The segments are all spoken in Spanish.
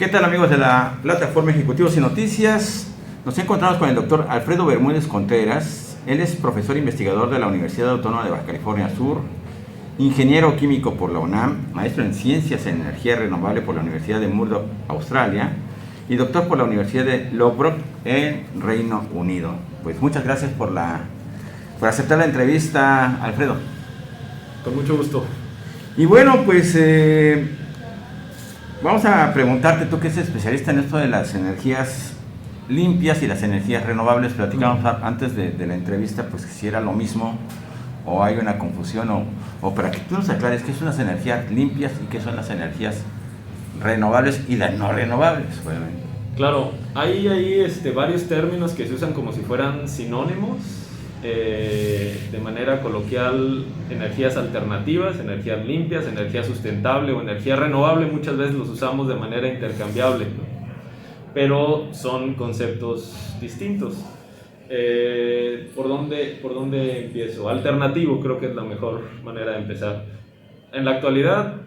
¿Qué tal, amigos de la plataforma Ejecutivos y Noticias? Nos encontramos con el doctor Alfredo Bermúdez Contreras. Él es profesor investigador de la Universidad Autónoma de Baja California Sur, ingeniero químico por la UNAM, maestro en Ciencias en Energía Renovable por la Universidad de Murdoch, Australia, y doctor por la Universidad de Loughborough en Reino Unido. Pues muchas gracias por aceptar la entrevista, Alfredo. Con mucho gusto. Y bueno, pues vamos a preguntarte, tú que eres especialista en esto de las energías limpias y las energías renovables. Platicábamos antes de la entrevista, pues si era lo mismo o hay una confusión, o para que tú nos aclares qué son las energías limpias y qué son las energías renovables y las no renovables, obviamente. Claro, hay varios términos que se usan como si fueran sinónimos. De manera coloquial, energías alternativas, energías limpias, energía sustentable o energía renovable. Muchas veces los usamos de manera intercambiable, ¿no? Pero son conceptos distintos. ¿Por dónde empiezo? Alternativo creo que es la mejor manera de empezar. En la actualidad,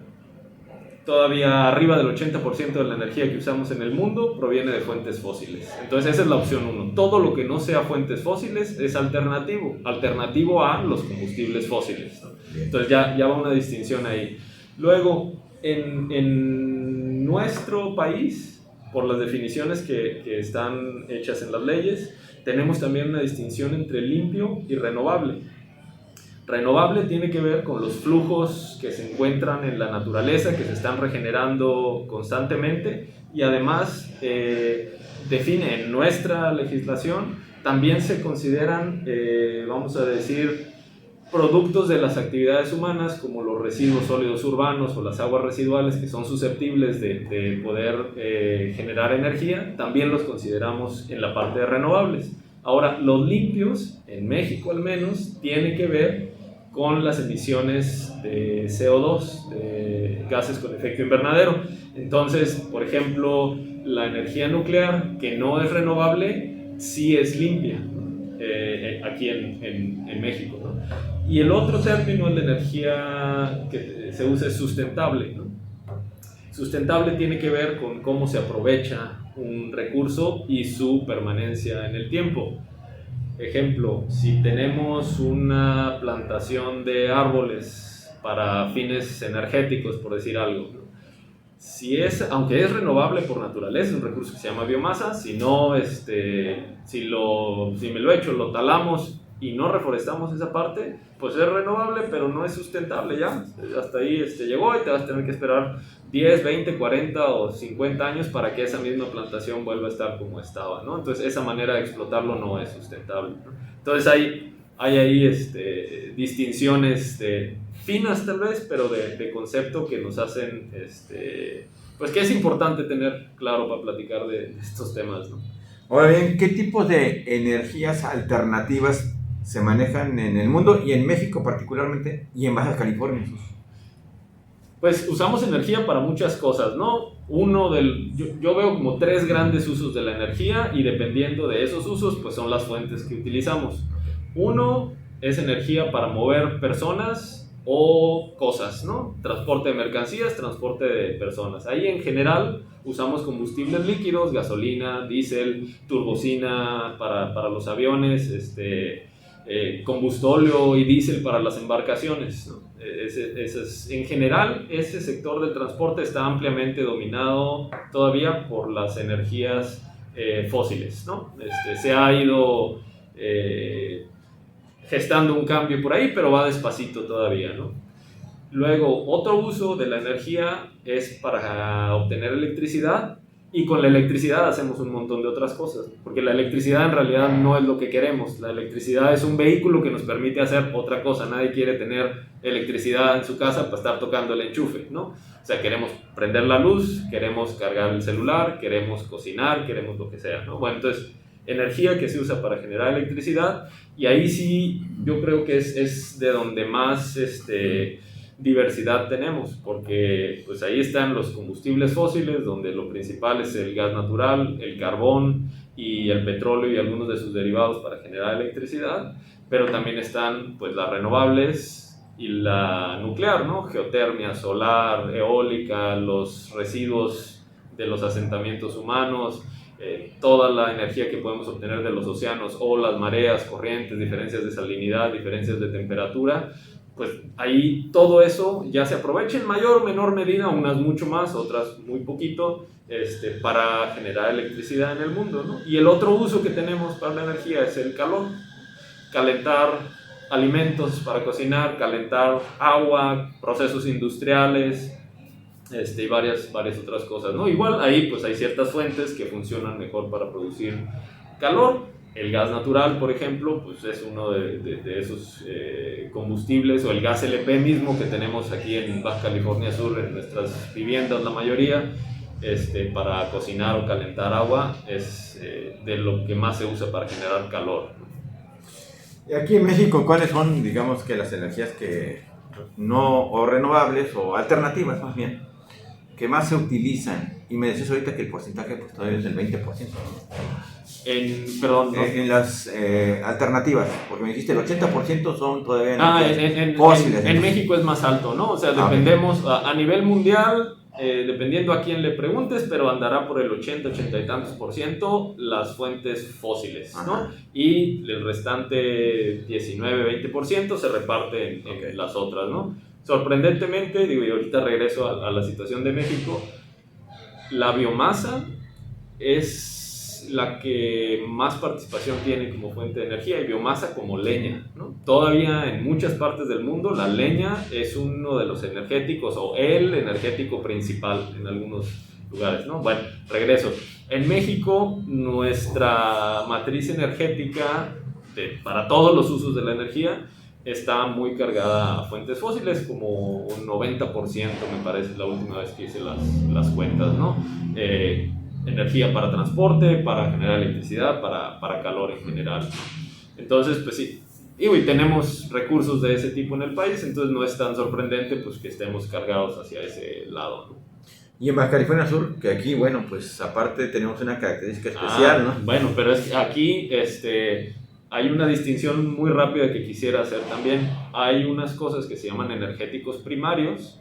todavía arriba del 80% de la energía que usamos en el mundo proviene de fuentes fósiles. Entonces esa es la opción 1. Todo lo que no sea fuentes fósiles es alternativo a los combustibles fósiles, ¿no? Entonces ya va una distinción ahí. Luego, en nuestro país, por las definiciones que están hechas en las leyes, tenemos también una distinción entre limpio y renovable. Renovable tiene que ver con los flujos que se encuentran en la naturaleza, que se están regenerando constantemente, y además define en nuestra legislación, también se consideran, vamos a decir, productos de las actividades humanas, como los residuos sólidos urbanos o las aguas residuales, que son susceptibles de poder generar energía. También los consideramos en la parte de renovables. Ahora, los limpios, en México al menos, tienen que ver con las emisiones de CO2, de gases con efecto invernadero. Entonces, por ejemplo, la energía nuclear, que no es renovable, sí es limpia, aquí en México, ¿no? Y el otro término, el de energía que se usa, es sustentable, ¿no? Sustentable tiene que ver con cómo se aprovecha un recurso y su permanencia en el tiempo. Ejemplo, si tenemos una plantación de árboles para fines energéticos, por decir algo, ¿no? Aunque es renovable por naturaleza, es un recurso que se llama biomasa. Si me lo echo, lo talamos y no reforestamos esa parte, pues es renovable, pero no es sustentable ya. Hasta ahí llegó y te vas a tener que esperar 10, 20, 40 o 50 años para que esa misma plantación vuelva a estar como estaba, ¿no? Entonces esa manera de explotarlo no es sustentable, ¿no? Entonces hay ahí distinciones finas tal vez, pero de concepto que nos hacen, pues que es importante tener claro para platicar de estos temas, ¿no? Ahora bien, ¿qué tipos de energías alternativas se manejan en el mundo y en México particularmente y en Baja California? Pues usamos energía para muchas cosas, ¿no? Yo veo como 3 grandes usos de la energía, y dependiendo de esos usos, pues son las fuentes que utilizamos. Uno es energía para mover personas o cosas, ¿no? Transporte de mercancías, transporte de personas. Ahí en general usamos combustibles líquidos, gasolina, diésel, turbocina para los aviones, combustóleo y diésel para las embarcaciones, ¿no? En general, ese sector del transporte está ampliamente dominado todavía por las energías fósiles, ¿no? Se ha ido gestando un cambio por ahí, pero va despacito todavía, ¿no? Luego, otro uso de la energía es para obtener electricidad, y con la electricidad hacemos un montón de otras cosas, porque la electricidad en realidad no es lo que queremos. La electricidad es un vehículo que nos permite hacer otra cosa. Nadie quiere tener electricidad en su casa para estar tocando el enchufe, ¿no? O sea, queremos prender la luz, queremos cargar el celular, queremos cocinar, queremos lo que sea, ¿no? Bueno, entonces, energía que se usa para generar electricidad, y ahí sí yo creo que es de donde más diversidad tenemos, porque pues ahí están los combustibles fósiles, donde lo principal es el gas natural, el carbón y el petróleo y algunos de sus derivados para generar electricidad, pero también están pues las renovables y la nuclear, ¿no? Geotermia, solar, eólica, los residuos de los asentamientos humanos, toda la energía que podemos obtener de los océanos, olas, mareas, corrientes, diferencias de salinidad, diferencias de temperatura, pues ahí todo eso ya se aprovecha en mayor o menor medida, unas mucho más, otras muy poquito, para generar electricidad en el mundo, ¿no? Y el otro uso que tenemos para la energía es el calor, calentar alimentos para cocinar, calentar agua, procesos industriales, y varias otras cosas, ¿no? Igual ahí pues hay ciertas fuentes que funcionan mejor para producir calor. El gas natural, por ejemplo, pues es uno de esos combustibles, o el gas LP mismo que tenemos aquí en Baja California Sur, en nuestras viviendas la mayoría, para cocinar o calentar agua, es de lo que más se usa para generar calor. Y aquí en México, ¿cuáles son, digamos, que las energías que no, o renovables, o alternativas más bien, que más se utilizan? Y me decías ahorita que el porcentaje pues todavía es del 20%, ¿no? Perdón, ¿no? En las alternativas, porque me dijiste el 80% son todavía fósiles. En México es más alto, ¿no? O sea, dependemos a nivel mundial, dependiendo a quién le preguntes, pero andará por el 80 y tantos por ciento las fuentes fósiles, ¿no? Ajá. Y el restante 19-20% se reparte en las otras, ¿no? Sorprendentemente, digo, y ahorita regreso a la situación de México, la biomasa es la que más participación tiene como fuente de energía, y biomasa como leña, ¿no? Todavía en muchas partes del mundo la leña es uno de los energéticos, o el energético principal en algunos lugares, ¿no? Bueno, regreso. En México, nuestra matriz energética para todos los usos de la energía está muy cargada a fuentes fósiles, como un 90% me parece la última vez que hice las cuentas, ¿no? Energía para transporte, para generar electricidad, para calor en general. Entonces, pues sí, y tenemos recursos de ese tipo en el país, entonces no es tan sorprendente pues que estemos cargados hacia ese lado, ¿no? Y en Baja California Sur, que aquí, bueno, pues aparte tenemos una característica especial, ¿no? Bueno, pero es que aquí hay una distinción muy rápida que quisiera hacer también. Hay unas cosas que se llaman energéticos primarios,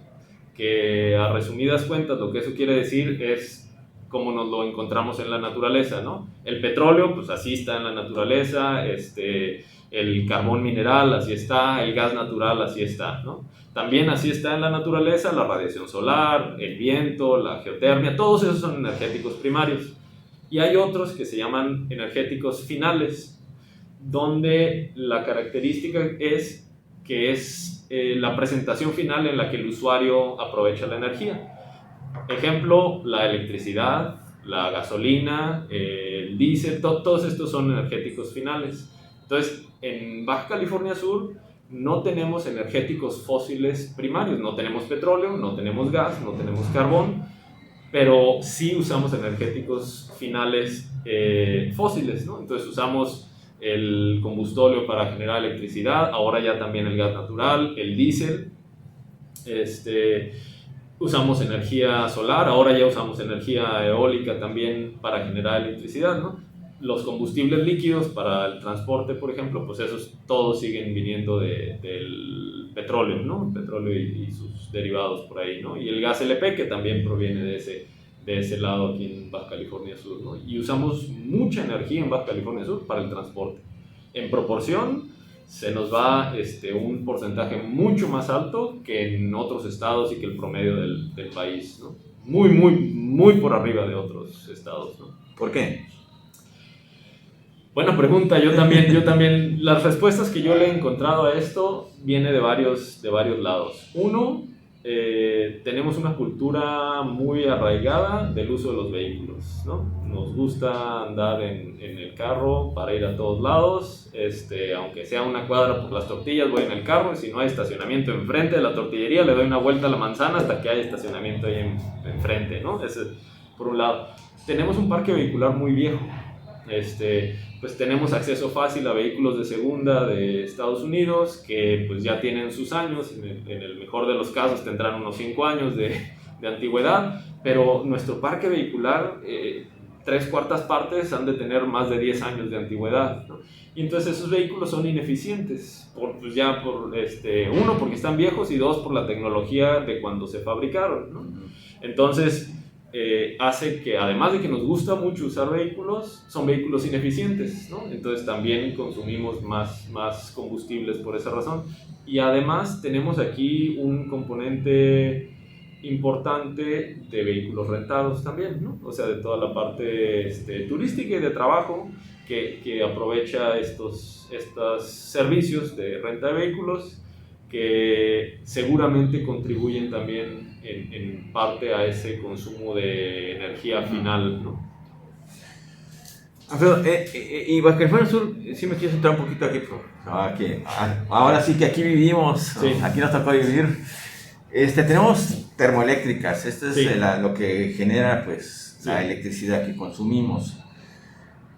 que a resumidas cuentas lo que eso quiere decir es como nos lo encontramos en la naturaleza, ¿no? El petróleo, pues así está en la naturaleza, el carbón mineral, así está, el gas natural, así está, ¿no? También así está en la naturaleza la radiación solar, el viento, la geotermia, todos esos son energéticos primarios. Y hay otros que se llaman energéticos finales, donde la característica es que es la presentación final en la que el usuario aprovecha la energía. Ejemplo, la electricidad, la gasolina, el diésel, todos estos son energéticos finales. Entonces, en Baja California Sur no tenemos energéticos fósiles primarios, no tenemos petróleo, no tenemos gas, no tenemos carbón, pero sí usamos energéticos finales fósiles, ¿no? Entonces usamos el combustóleo para generar electricidad, ahora ya también el gas natural, el diésel, usamos energía solar, ahora ya usamos energía eólica también para generar electricidad, ¿no? Los combustibles líquidos para el transporte, por ejemplo, pues esos todos siguen viniendo del petróleo, ¿no? El petróleo y sus derivados por ahí, ¿no? Y el gas LP, que también proviene de ese lado aquí en Baja California Sur, ¿no? Y usamos mucha energía en Baja California Sur para el transporte. En proporción, se nos va un porcentaje mucho más alto que en otros estados y que el promedio del país, ¿no? Muy, muy, muy por arriba de otros estados, ¿no? ¿Por qué? Buena pregunta. Yo también, las respuestas que yo le he encontrado a esto viene de varios lados. Uno, tenemos una cultura muy arraigada del uso de los vehículos, ¿no? Nos gusta andar en el carro para ir a todos lados, aunque sea una cuadra por las tortillas, voy en el carro, y si no hay estacionamiento enfrente de la tortillería, le doy una vuelta a la manzana hasta que haya estacionamiento ahí enfrente, ¿no? Ese por un lado. Tenemos un parque vehicular muy viejo. Pues tenemos acceso fácil a vehículos de segunda de Estados Unidos que pues ya tienen sus años, en el mejor de los casos tendrán unos 5 años de antigüedad, pero nuestro parque vehicular, 3/4 partes han de tener más de 10 años de antigüedad, ¿no? Y entonces esos vehículos son ineficientes, uno porque están viejos y dos por la tecnología de cuando se fabricaron, ¿no? Entonces hace que, además de que nos gusta mucho usar vehículos, son vehículos ineficientes, ¿no? Entonces también consumimos más combustibles por esa razón. Y además tenemos aquí un componente importante de vehículos rentados también, ¿no? O sea, de toda la parte turística y de trabajo que aprovecha estos servicios de renta de vehículos, que seguramente contribuyen también en parte a ese consumo de energía final, ¿no? Alfredo, y Baja California Sur, sí me quieres entrar un poquito aquí, ahora sí que aquí vivimos, Sí. aquí nos tocó vivir. Tenemos termoeléctricas, esto es Sí. lo que genera pues Sí. la electricidad que consumimos.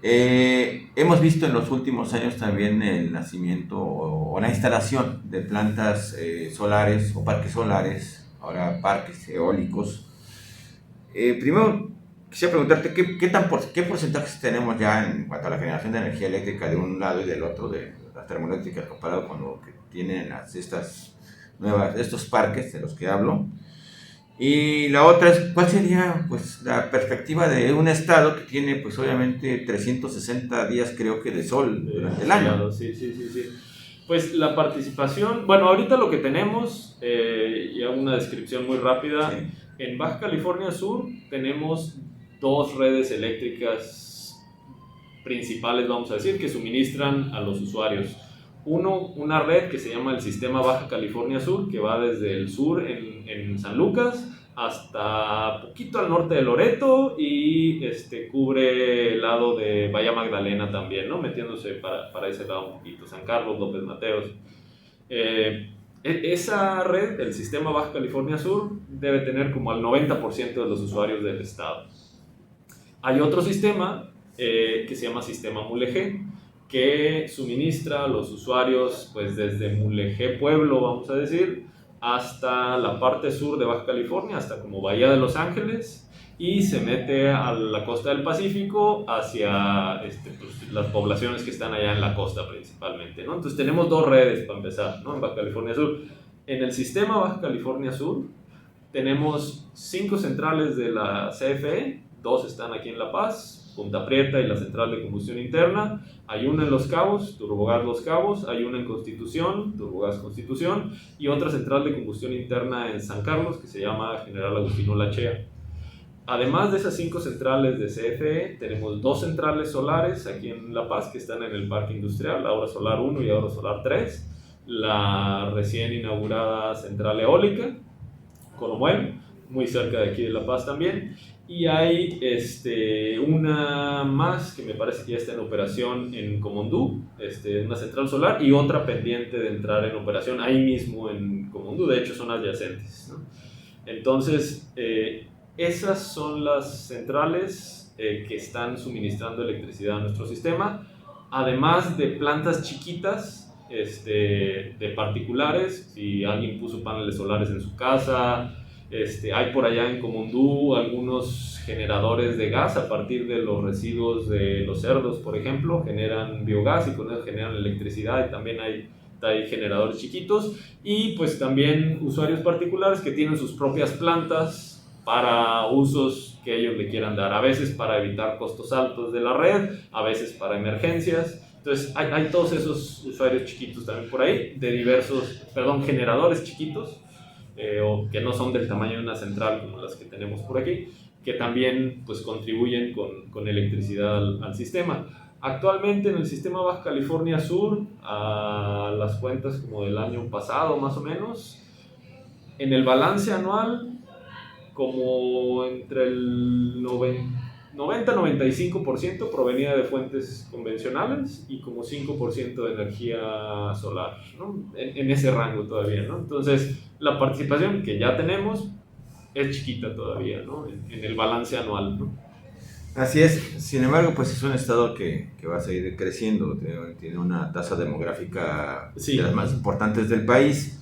Hemos visto en los últimos años también el nacimiento o la instalación de plantas solares o parques solares, ahora parques eólicos. Primero, quisiera preguntarte qué porcentajes tenemos ya en cuanto a la generación de energía eléctrica de un lado y del otro de las termoeléctricas comparado con lo que tienen estos parques de los que hablo. Y la otra es, ¿cuál sería pues la perspectiva de un estado que tiene pues obviamente 360 días creo que de sol durante el año? Sí. Pues la participación, bueno, ahorita lo que tenemos, y hago una descripción muy rápida, Sí. en Baja California Sur tenemos dos redes eléctricas principales, vamos a decir, que suministran a los usuarios. Una red que se llama el Sistema Baja California Sur, que va desde el sur en San Lucas hasta poquito al norte de Loreto y cubre el lado de Bahía Magdalena también, ¿no? Metiéndose para ese lado un poquito, San Carlos, López Mateos. Esa red, el Sistema Baja California Sur, debe tener como al 90% de los usuarios del estado. Hay otro sistema que se llama Sistema Mulegé, que suministra a los usuarios pues desde Mulegé Pueblo, vamos a decir, hasta la parte sur de Baja California, hasta como Bahía de Los Ángeles, y se mete a la costa del Pacífico hacia pues, las poblaciones que están allá en la costa principalmente, ¿no? Entonces tenemos dos redes para empezar, ¿no? En Baja California Sur. En el sistema Baja California Sur tenemos 5 centrales de la CFE, 2 están aquí en La Paz, Punta Prieta y la central de combustión interna. Hay una en Los Cabos, Turbogas Los Cabos, hay una en Constitución, Turbogas Constitución, y otra central de combustión interna en San Carlos que se llama General Agustino Lachea. Además de esas 5 centrales de CFE, tenemos 2 centrales solares aquí en La Paz que están en el Parque Industrial, Aura Solar 1 y Aura Solar 3, la recién inaugurada central eólica, Colomuel, muy cerca de aquí de La Paz también. Y hay una más que me parece que ya está en operación en Comondú, una central solar, y otra pendiente de entrar en operación ahí mismo en Comondú, de hecho son adyacentes, ¿no? Entonces, esas son las centrales que están suministrando electricidad a nuestro sistema, además de plantas chiquitas de particulares. Si alguien puso paneles solares en su casa, hay por allá en Comondú algunos generadores de gas a partir de los residuos de los cerdos, por ejemplo, generan biogás y con eso generan electricidad, y también hay generadores chiquitos, y pues también usuarios particulares que tienen sus propias plantas para usos que ellos le quieran dar, a veces para evitar costos altos de la red, a veces para emergencias. Entonces hay todos esos usuarios chiquitos también por ahí, de generadores chiquitos, o que no son del tamaño de una central como las que tenemos por aquí, que también pues contribuyen con electricidad al sistema. Actualmente en el sistema Baja California Sur, a las cuentas como del año pasado más o menos, en el balance anual, como entre el 90-95% provenía de fuentes convencionales y como 5% de energía solar, ¿no? En ese rango todavía, ¿no? Entonces, la participación que ya tenemos es chiquita todavía, ¿no? En el balance anual, ¿no? Así es, sin embargo, pues es un estado que va a seguir creciendo, tiene una tasa demográfica Sí. de las más importantes del país.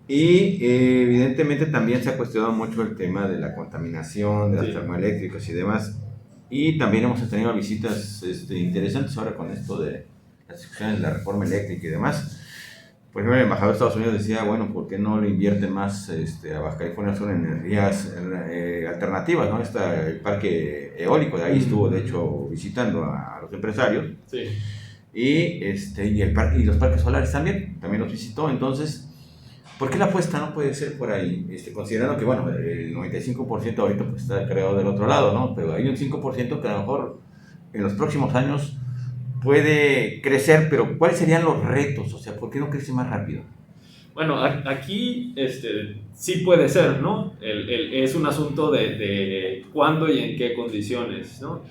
Y evidentemente también se ha cuestionado mucho el tema de la contaminación, de las Sí. termoeléctricas y demás. Y también hemos tenido visitas interesantes ahora con esto de las discusiones de la reforma eléctrica y demás. Por ejemplo, el embajador de Estados Unidos decía, bueno, ¿por qué no le invierten más a Baja California Sur en energías alternativas, ¿no? El parque eólico, de ahí estuvo, de hecho, visitando a los empresarios. Sí. Y los parques solares también los visitó. Entonces, ¿por qué la apuesta no puede ser por ahí? Considerando que, bueno, el 95% ahorita pues, está creado del otro lado, ¿no? Pero hay un 5% que a lo mejor en los próximos años puede crecer, pero ¿cuáles serían los retos? O sea, ¿por qué no crece más rápido? Bueno, aquí sí puede ser, ¿no? Es un asunto de cuándo y en qué condiciones, ¿no?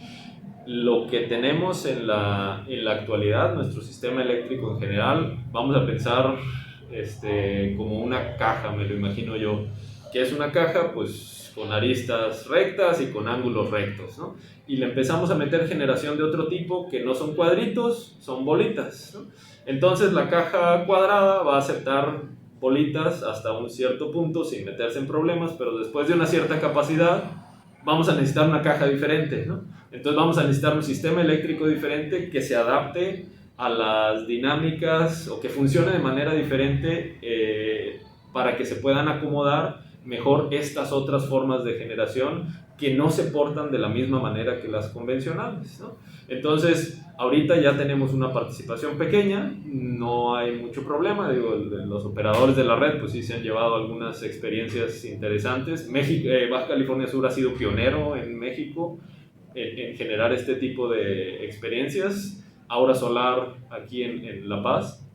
Lo que tenemos en la actualidad, nuestro sistema eléctrico en general, vamos a pensar como una caja, me lo imagino yo, que es una caja pues con aristas rectas y con ángulos rectos, ¿no? Y le empezamos a meter generación de otro tipo que no son cuadritos, son bolitas, ¿no? Entonces la caja cuadrada va a aceptar bolitas hasta un cierto punto sin meterse en problemas, pero después de una cierta capacidad vamos a necesitar una caja diferente, ¿no? Entonces vamos a necesitar un sistema eléctrico diferente que se adapte a las dinámicas o que funcione de manera diferente para que se puedan acomodar mejor estas otras formas de generación que no se portan de la misma manera que las convencionales, ¿no? Entonces, ahorita ya tenemos una participación pequeña, no hay mucho problema, digo, los operadores de la red pues sí se han llevado algunas experiencias interesantes. Baja California Sur ha sido pionero en México en generar este tipo de experiencias. Aura Solar aquí en La Paz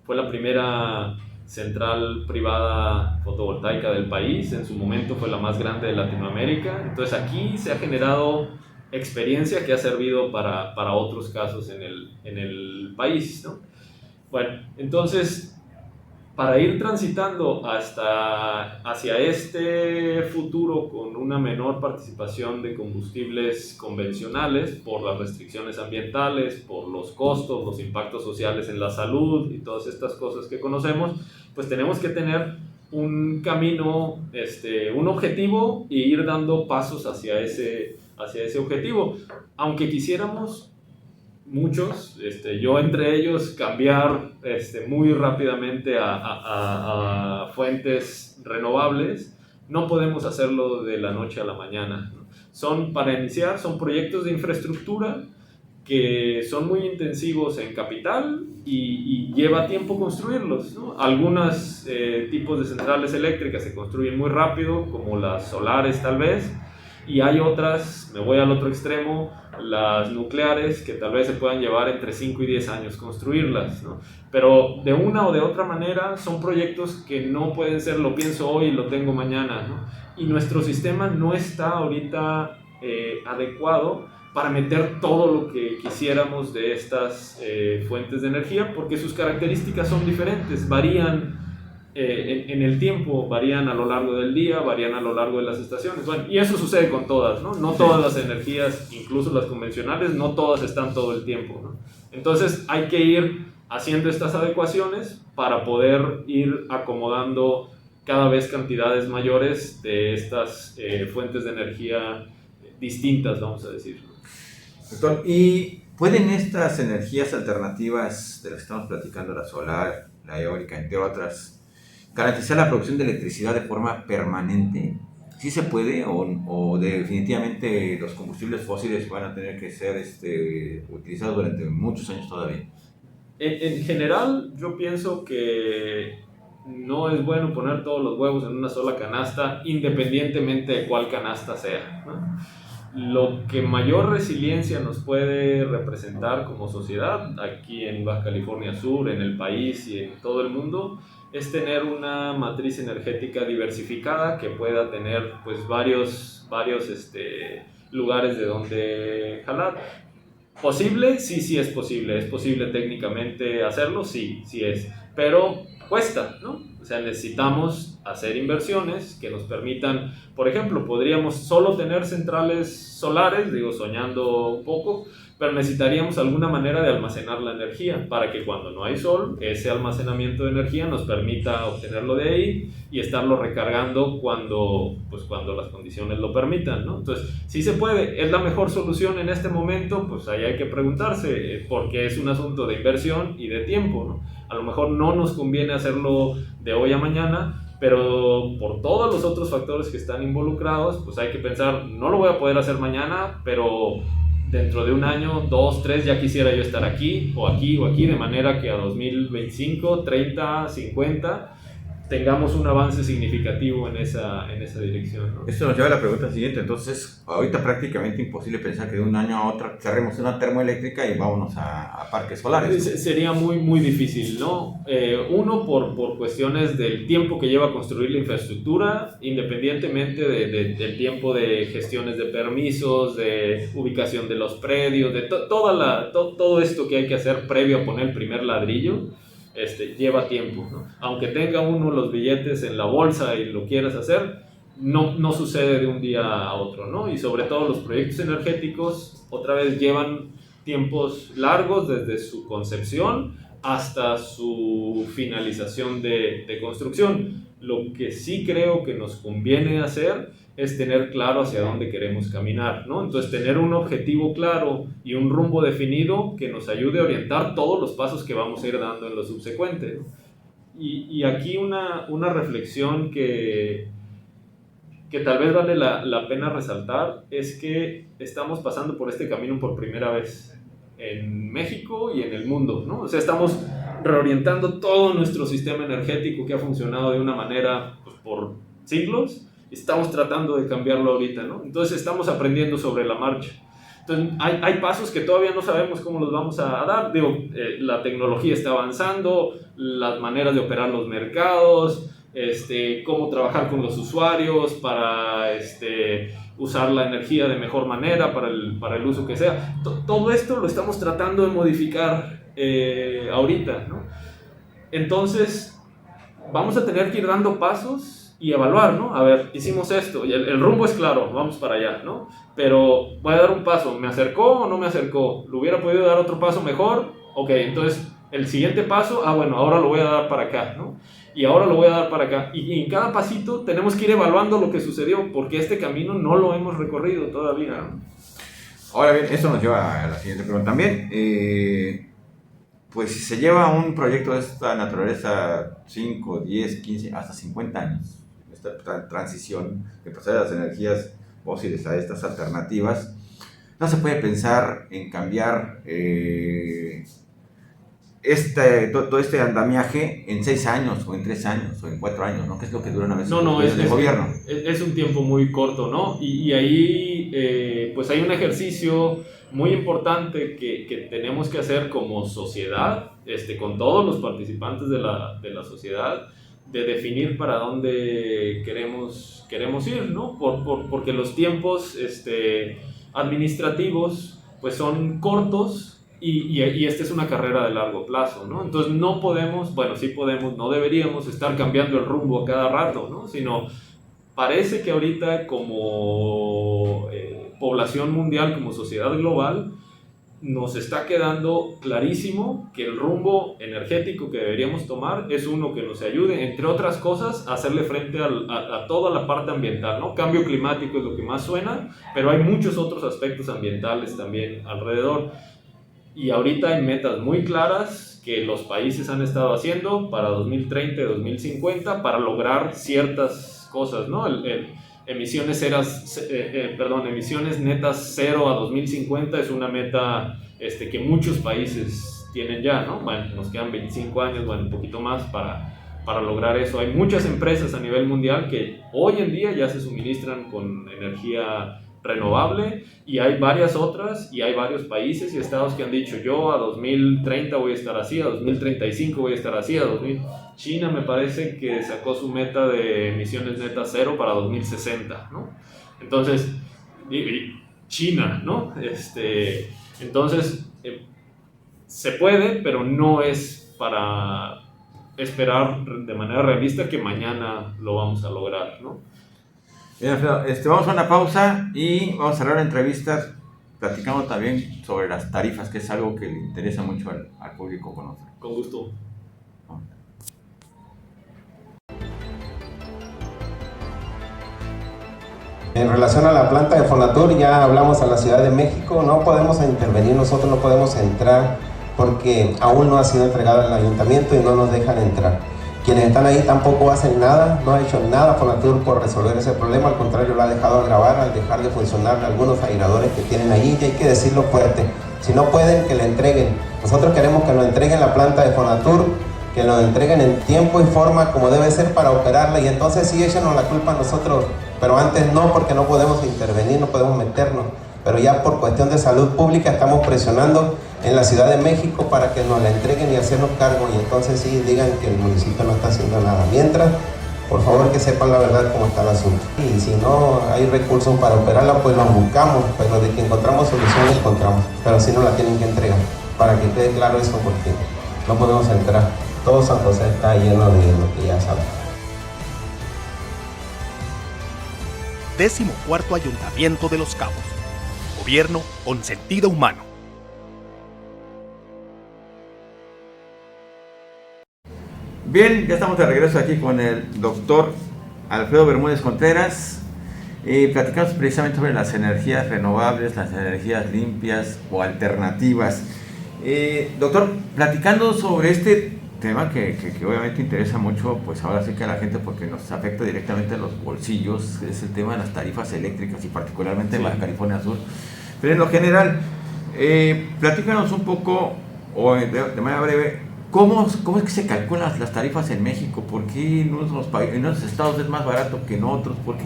fue la primera central privada fotovoltaica del país, en su momento fue la más grande de Latinoamérica. Entonces aquí se ha generado experiencia que ha servido para otros casos en el país, ¿no? Bueno, entonces para ir transitando hacia este futuro con una menor participación de combustibles convencionales por las restricciones ambientales, por los costos, los impactos sociales en la salud y todas estas cosas que conocemos, pues tenemos que tener un camino, un objetivo e ir dando pasos hacia ese objetivo. Aunque quisiéramos muchos, yo entre ellos, cambiar muy rápidamente a fuentes renovables, no podemos hacerlo de la noche a la mañana, ¿no? Para iniciar, son proyectos de infraestructura que son muy intensivos en capital y lleva tiempo construirlos, ¿no? Algunos tipos de centrales eléctricas se construyen muy rápido, como las solares tal vez, y hay otras, me voy al otro extremo, las nucleares, que tal vez se puedan llevar entre 5 y 10 años construirlas, ¿no? Pero de una o de otra manera son proyectos que no pueden ser lo pienso hoy y lo tengo mañana, ¿no? Y nuestro sistema no está ahorita adecuado para meter todo lo que quisiéramos de estas fuentes de energía, porque sus características son diferentes, varían en el tiempo, varían a lo largo del día, varían a lo largo de las estaciones. Bueno, y eso sucede con todas, ¿no? No todas las energías, incluso las convencionales, no todas están todo el tiempo, ¿no? Entonces hay que ir haciendo estas adecuaciones para poder ir acomodando cada vez cantidades mayores de estas fuentes de energía distintas, vamos a decir. Doctor, ¿y pueden estas energías alternativas de las que estamos platicando, la solar, la eólica, entre otras, garantizar la producción de electricidad de forma permanente? ¿Sí se puede o definitivamente los combustibles fósiles van a tener que ser utilizados durante muchos años todavía? En general, yo pienso que no es bueno poner todos los huevos en una sola canasta, independientemente de cuál canasta sea, ¿no? Lo que mayor resiliencia nos puede representar como sociedad, aquí en Baja California Sur, en el país y en todo el mundo, es tener una matriz energética diversificada que pueda tener pues varios lugares de donde jalar. ¿Posible? Sí es posible. ¿Es posible técnicamente hacerlo? Sí es. Pero cuesta, ¿no? O sea, necesitamos hacer inversiones que nos permitan, por ejemplo, podríamos solo tener centrales solares, digo, soñando un poco, pero necesitaríamos alguna manera de almacenar la energía para que cuando no hay sol, ese almacenamiento de energía nos permita obtenerlo de ahí y estarlo recargando cuando las condiciones lo permitan, ¿no? Entonces, sí se puede. ¿Es la mejor solución en este momento? Pues ahí hay que preguntarse, porque es un asunto de inversión y de tiempo, ¿no? A lo mejor no nos conviene hacerlo de hoy a mañana, pero por todos los otros factores que están involucrados, pues hay que pensar, no lo voy a poder hacer mañana, pero dentro de un año, 2, 3, ya quisiera yo estar aquí, o aquí, o aquí, de manera que a 2025, 30, 50, tengamos un avance significativo en esa dirección, ¿no? Esto nos lleva a la pregunta siguiente. Entonces, ahorita prácticamente imposible pensar que de un año a otro cerremos una termoeléctrica y vámonos a parques solares. Sería muy, muy difícil, ¿no? Uno, por cuestiones del tiempo que lleva a construir la infraestructura, independientemente del tiempo de gestiones de permisos, de ubicación de los predios, de todo esto que hay que hacer previo a poner el primer ladrillo. Lleva tiempo, ¿no? Aunque tenga uno los billetes en la bolsa y lo quieras hacer, no sucede de un día a otro, ¿no? Y sobre todo los proyectos energéticos otra vez llevan tiempos largos desde su concepción hasta su finalización de construcción. Lo que sí creo que nos conviene hacer es tener claro hacia dónde queremos caminar, ¿no? Entonces, tener un objetivo claro y un rumbo definido que nos ayude a orientar todos los pasos que vamos a ir dando en lo subsecuente, ¿no? Y aquí una reflexión que tal vez vale la pena resaltar es que estamos pasando por este camino por primera vez en México y en el mundo, ¿no? O sea, estamos reorientando todo nuestro sistema energético que ha funcionado de una manera, pues, por siglos. Estamos tratando de cambiarlo ahorita, ¿no? Entonces estamos aprendiendo sobre la marcha. Entonces hay pasos que todavía no sabemos cómo los vamos a dar. La tecnología está avanzando, las maneras de operar los mercados, cómo trabajar con los usuarios para usar la energía de mejor manera para el uso que sea. Todo esto lo estamos tratando de modificar ahorita, ¿no? Entonces vamos a tener que ir dando pasos y evaluar, ¿no? A ver, hicimos esto, y el rumbo es claro, vamos para allá, ¿no? Pero voy a dar un paso, ¿me acercó o no me acercó? ¿Lo hubiera podido dar otro paso mejor? Ok, entonces el siguiente paso, bueno, ahora lo voy a dar para acá, ¿no? Y ahora lo voy a dar para acá. Y en cada pasito tenemos que ir evaluando lo que sucedió, porque este camino no lo hemos recorrido todavía, ¿no? Ahora bien, esto nos lleva a la siguiente pregunta también. Pues si se lleva un proyecto de esta naturaleza 5, 10, 15, hasta 50 años, esta transición de pasar de las energías fósiles a estas alternativas, no se puede pensar en cambiar todo este andamiaje en 6 años, o en 3 años, o en 4 años, ¿no? Que es lo que dura una vez el gobierno. Es un tiempo muy corto, ¿no? Y ahí pues hay un ejercicio muy importante que tenemos que hacer como sociedad, con todos los participantes de la sociedad, de definir para dónde queremos ir, ¿no? Porque los tiempos administrativos pues son cortos y esta es una carrera de largo plazo, ¿no? Entonces no podemos, bueno, sí podemos, no deberíamos estar cambiando el rumbo a cada rato, ¿no? Sino parece que ahorita como población mundial, como sociedad global, nos está quedando clarísimo que el rumbo energético que deberíamos tomar es uno que nos ayude, entre otras cosas, a hacerle frente a toda la parte ambiental, ¿no? Cambio climático es lo que más suena, pero hay muchos otros aspectos ambientales también alrededor. Y ahorita hay metas muy claras que los países han estado haciendo para 2030 y 2050 para lograr ciertas cosas, ¿no? Emisiones netas cero a 2050 es una meta que muchos países tienen ya, ¿no? Bueno, nos quedan 25 años, bueno, un poquito más para lograr eso. Hay muchas empresas a nivel mundial que hoy en día ya se suministran con energía renovable y hay varias otras y hay varios países y estados que han dicho yo a 2030 voy a estar así, a 2035 voy a estar así, China me parece que sacó su meta de emisiones netas cero para 2060, ¿no? Entonces, China, ¿no? Entonces, se puede, pero no es para esperar de manera realista que mañana lo vamos a lograr, ¿no? Bien, Alfredo, vamos a una pausa y vamos a cerrar la entrevista platicamos también sobre las tarifas, que es algo que le interesa mucho al público conocer. Con gusto. En relación a la planta de Fonatur, ya hablamos a la Ciudad de México, no podemos intervenir, nosotros no podemos entrar porque aún no ha sido entregada al ayuntamiento y no nos dejan entrar. Quienes están ahí tampoco hacen nada, no ha hecho nada Fonatur por resolver ese problema, al contrario lo ha dejado agravar al dejar de funcionar algunos airadores que tienen ahí, y hay que decirlo fuerte, si no pueden que le entreguen. Nosotros queremos que nos entreguen la planta de Fonatur, que nos entreguen en tiempo y forma como debe ser para operarla, y entonces sí échenos la culpa a nosotros, pero antes no, porque no podemos intervenir, no podemos meternos, pero ya por cuestión de salud pública estamos presionando en la Ciudad de México para que nos la entreguen y hacernos cargo, y entonces sí digan que el municipio no está haciendo nada. Mientras, por favor que sepan la verdad cómo está el asunto. Y si no hay recursos para operarla, pues los buscamos, pero de que encontramos soluciones, encontramos. Pero si no la tienen que entregar, para que quede claro eso, porque no podemos entrar. Todo San José está lleno de lo que ya saben. 14º Ayuntamiento de Los Cabos. Gobierno con sentido humano. Bien, ya estamos de regreso aquí con el doctor Alfredo Bermúdez Contreras. Platicamos precisamente sobre las energías renovables, las energías limpias o alternativas. Doctor, platicando sobre este tema que obviamente interesa mucho, pues ahora sí que a la gente, porque nos afecta directamente a los bolsillos, es el tema de las tarifas eléctricas y particularmente en Baja California Sur. Pero en lo general, platícanos un poco, o de manera breve, ¿cómo es que se calculan las tarifas en México? ¿Por qué en unos estados es más barato que en otros? ¿Por qué?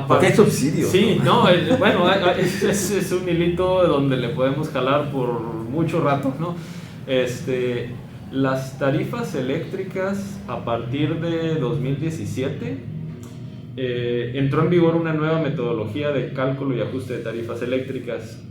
Porque hay subsidios. Sí, ¿no? Bueno, es un hilito donde le podemos jalar por mucho rato, ¿no? Las tarifas eléctricas a partir de 2017 entró en vigor una nueva metodología de cálculo y ajuste de tarifas eléctricas.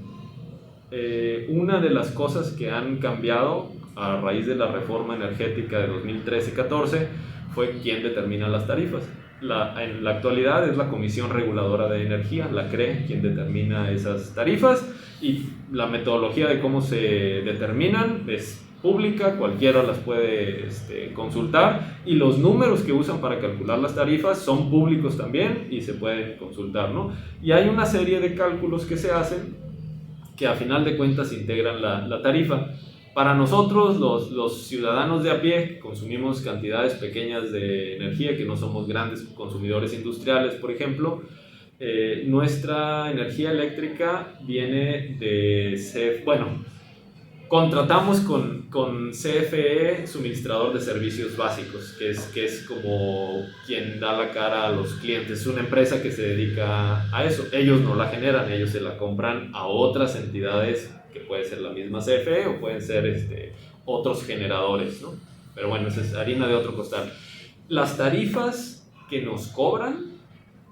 Una de las cosas que han cambiado a raíz de la reforma energética de 2013-14 fue quién determina las tarifas. En la actualidad es la Comisión Reguladora de Energía, la CRE, quien determina esas tarifas, y la metodología de cómo se determinan es pública, cualquiera las puede consultar, y los números que usan para calcular las tarifas son públicos también y se pueden consultar, ¿no? Y hay una serie de cálculos que se hacen que a final de cuentas integran la tarifa. Para nosotros, los ciudadanos de a pie, que consumimos cantidades pequeñas de energía, que no somos grandes consumidores industriales, por ejemplo, nuestra energía eléctrica viene de contratamos con CFE, suministrador de servicios básicos, que es como quien da la cara a los clientes. Es una empresa que se dedica a eso. Ellos no la generan, ellos se la compran a otras entidades, que puede ser la misma CFE o pueden ser otros generadores, ¿no? Pero bueno, esa es harina de otro costal. Las tarifas que nos cobran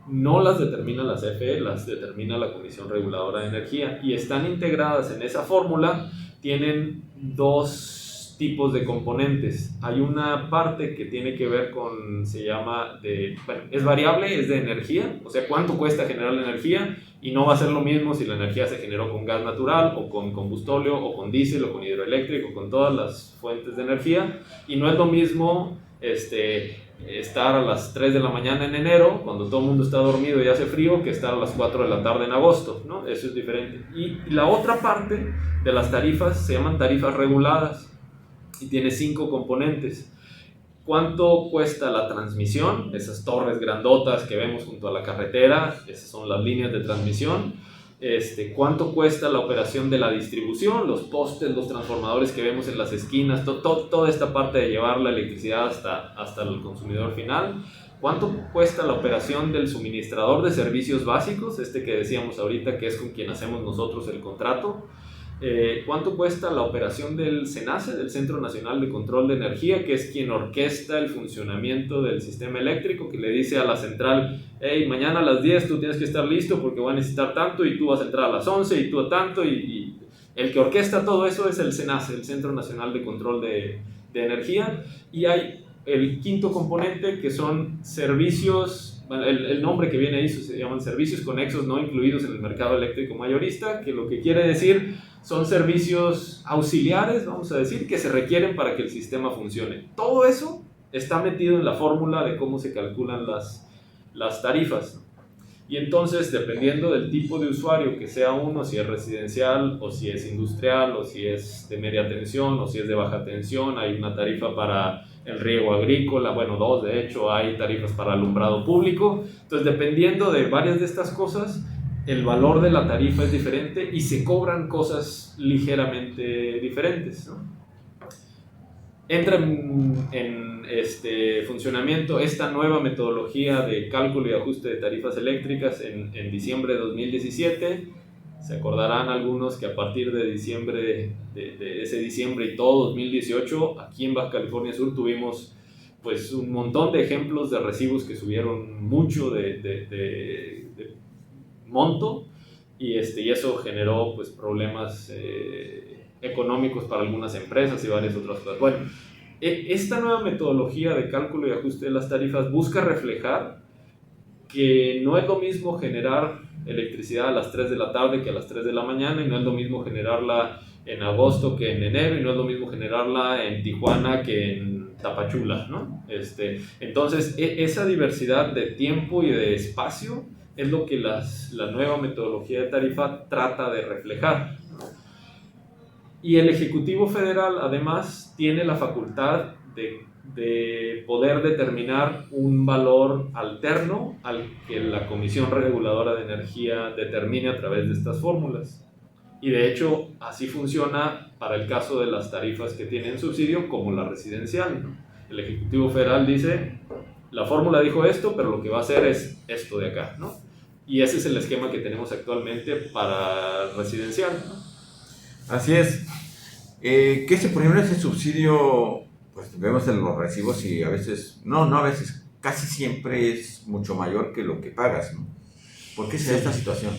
no las determina la CFE, las determina la Comisión Reguladora de Energía, y están integradas en esa fórmula. Tienen dos tipos de componentes. Hay una parte que tiene que ver con, es variable, es de energía, o sea, cuánto cuesta generar la energía, y no va a ser lo mismo si la energía se generó con gas natural, o con combustóleo, o con diésel, o con hidroeléctrico, con todas las fuentes de energía, y no es lo mismo estar a las 3 de la mañana en enero, cuando todo el mundo está dormido y hace frío, que estar a las 4 de la tarde en agosto, ¿no? Eso es diferente. Y la otra parte de las tarifas se llaman tarifas reguladas y tiene 5 componentes. ¿Cuánto cuesta la transmisión? Esas torres grandotas que vemos junto a la carretera, esas son las líneas de transmisión. ¿Cuánto cuesta la operación de la distribución? Los postes, los transformadores que vemos en las esquinas, toda esta parte de llevar la electricidad hasta el consumidor final. ¿Cuánto cuesta la operación del suministrador de servicios básicos? Que decíamos ahorita, que es con quien hacemos nosotros el contrato. ¿Cuánto cuesta la operación del CENACE, del Centro Nacional de Control de Energía, que es quien orquesta el funcionamiento del sistema eléctrico, que le dice a la central: hey, mañana a las 10 tú tienes que estar listo porque voy a necesitar tanto, y tú vas a entrar a las 11 y tú a tanto, y el que orquesta todo eso es el CENACE, el Centro Nacional de Control de Energía. Y hay el quinto componente, que son servicios bueno, el nombre que viene ahí se llaman servicios conexos no incluidos en el mercado eléctrico mayorista, que lo que quiere decir son servicios auxiliares, vamos a decir, que se requieren para que el sistema funcione. Todo eso está metido en la fórmula de cómo se calculan las tarifas. Y entonces, dependiendo del tipo de usuario que sea uno, si es residencial o si es industrial o si es de media tensión o si es de baja tensión, hay una tarifa para el riego agrícola, bueno, dos de hecho, hay tarifas para alumbrado público. Entonces, dependiendo de varias de estas cosas, el valor de la tarifa es diferente y se cobran cosas ligeramente diferentes, ¿no? Entra en funcionamiento esta nueva metodología de cálculo y ajuste de tarifas eléctricas en diciembre de 2017. Se acordarán algunos que a partir de diciembre, de ese diciembre y todo 2018, aquí en Baja California Sur tuvimos pues un montón de ejemplos de recibos que subieron mucho de monto y eso generó pues problemas económicos para algunas empresas y varias otras cosas. Bueno, esta nueva metodología de cálculo y ajuste de las tarifas busca reflejar que no es lo mismo generar electricidad a las 3 de la tarde que a las 3 de la mañana, y no es lo mismo generarla en agosto que en enero, y no es lo mismo generarla en Tijuana que en Tapachula, ¿no? Entonces, esa diversidad de tiempo y de espacio es lo que la nueva metodología de tarifa trata de reflejar. Y el Ejecutivo Federal, además, tiene la facultad de poder determinar un valor alterno al que la Comisión Reguladora de Energía determine a través de estas fórmulas. Y de hecho, así funciona para el caso de las tarifas que tienen subsidio, como la residencial, ¿no? El Ejecutivo Federal dice, la fórmula dijo esto, pero lo que va a hacer es esto de acá, ¿no? Y ese es el esquema que tenemos actualmente para residencial, ¿no? Así es. ¿Qué se por ejemplo ese subsidio? Pues vemos en los recibos y a veces, no a veces, casi siempre es mucho mayor que lo que pagas, ¿no? ¿Por qué se da esta situación?